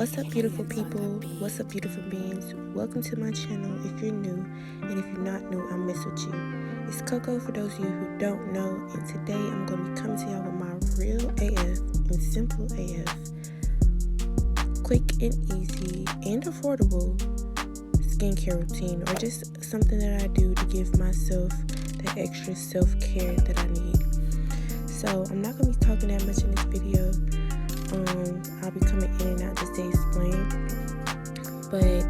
What's up, beautiful people? What's up, beautiful beings? Welcome to my channel if you're new, and if you're not new, I miss with you. It's Coco for those of you who don't know, and today I'm going to be coming to y'all with my real AF and simple AF, quick and easy and affordable skincare routine, or just something that I do to give myself that extra self-care that I need. So I'm not going to be talking that much in this video. I'll be coming in and out just to explain, but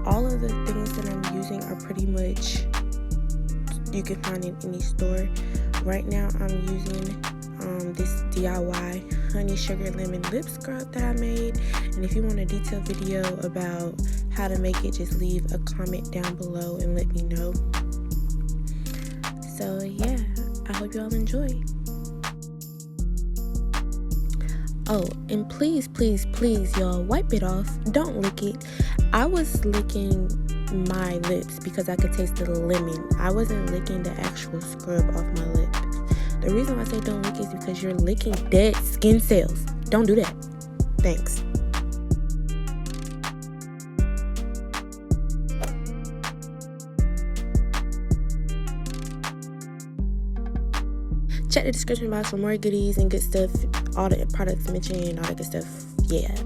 all of the things that I'm using are pretty much you can find in any store. Right now I'm using this DIY honey sugar lemon lip scrub that I made, and if you want a detailed video about how to make it, just leave a comment down below and let me know. So yeah, I hope you all enjoy. Oh, and please, y'all, wipe it off. Don't lick it. I was licking my lips because I could taste the lemon. I wasn't licking the actual scrub off my lips. The reason why I say don't lick is because you're licking dead skin cells. Don't do that. Thanks. Check the description box for more goodies and good stuff, all the products mentioned, all that good stuff. Yeah.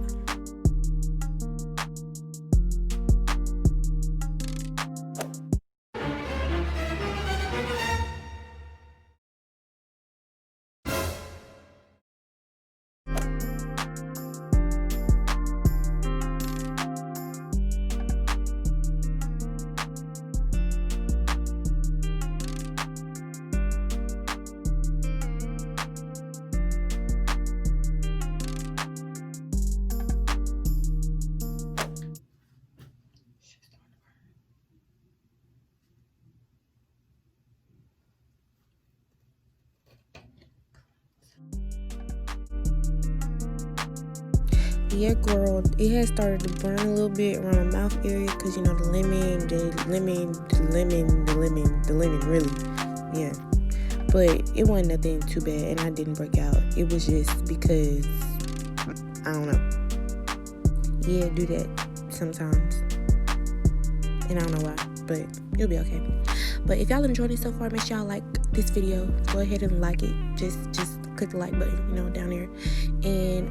Yeah, girl, it has started to burn a little bit around the mouth area because, you know, the lemon, really. Yeah. But it wasn't nothing too bad, and I didn't break out. It was just because, I don't know. Yeah, do that sometimes. And I don't know why, but it'll be okay. But if y'all enjoyed it so far, make sure y'all like this video. Go ahead and like it. Just click the like button, you know, down there. And,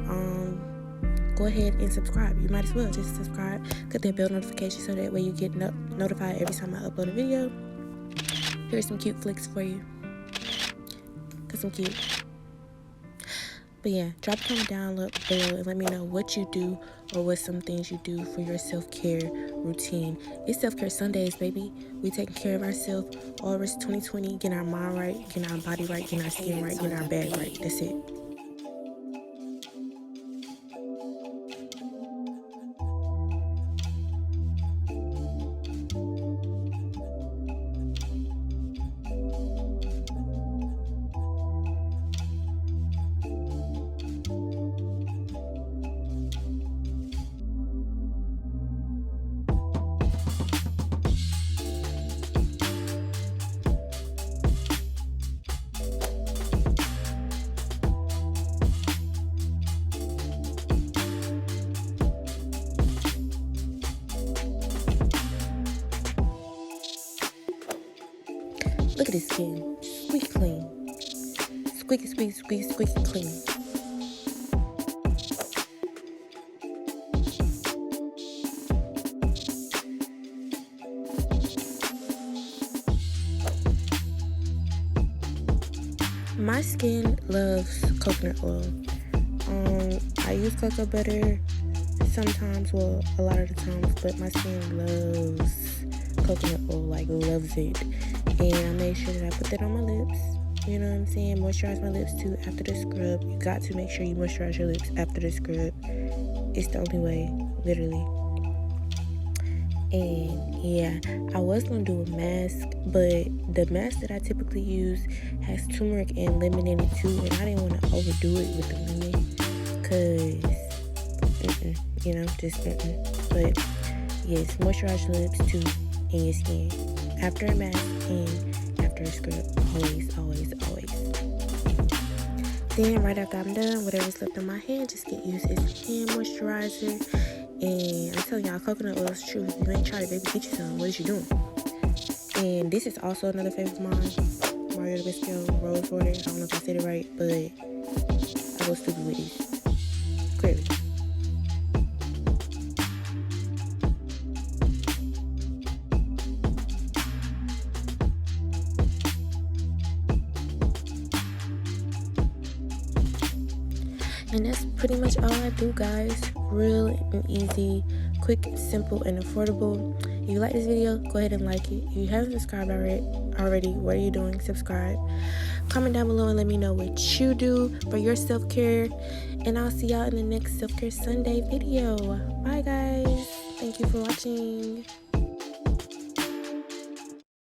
go ahead and subscribe. You might as well just subscribe, click that bell notification so that way you get notified every time I upload a video. Here's some cute flicks for you, cause I'm cute. But yeah, drop a comment down below and let me know what you do or what some things you do for your self-care routine. It's self-care Sundays, baby. We taking care of ourselves all the rest of 2020, getting our mind right, getting our body right, getting our skin right, getting our bag right. That's it. Look at this skin. Squeaky clean. Squeaky clean. My skin loves coconut oil. I use cocoa butter sometimes, well, a lot of the times, but my skin loves coconut oil, like loves it. And I made sure that I put that on my lips. You know what I'm saying? Moisturize my lips too after the scrub. You got to make sure you moisturize your lips after the scrub. It's the only way, literally. And yeah, I was gonna do a mask, but the mask that I typically use has turmeric and lemon in it too, and I didn't want to overdo it with the lemon, cause you know, just But yes, moisturize your lips too and your skin after a mask and after a scrub. Always. Then right after I'm done, whatever's left on my hand, just get used as hand moisturizer. And I'm telling y'all, coconut oil is true. If you ain't tried it, baby, get you some. What is you doing? And this is also another favorite of mine, Mario the Biscuit Rose Water. I don't know if I said it right, but I go stupid with these. Clearly. And that's pretty much all I do, guys. Real and easy, quick, simple, and affordable. If you like this video, go ahead and like it. If you haven't subscribed already, what are you doing? Subscribe. Comment down below and let me know what you do for your self-care. And I'll see y'all in the next Self-Care Sunday video. Bye, guys. Thank you for watching.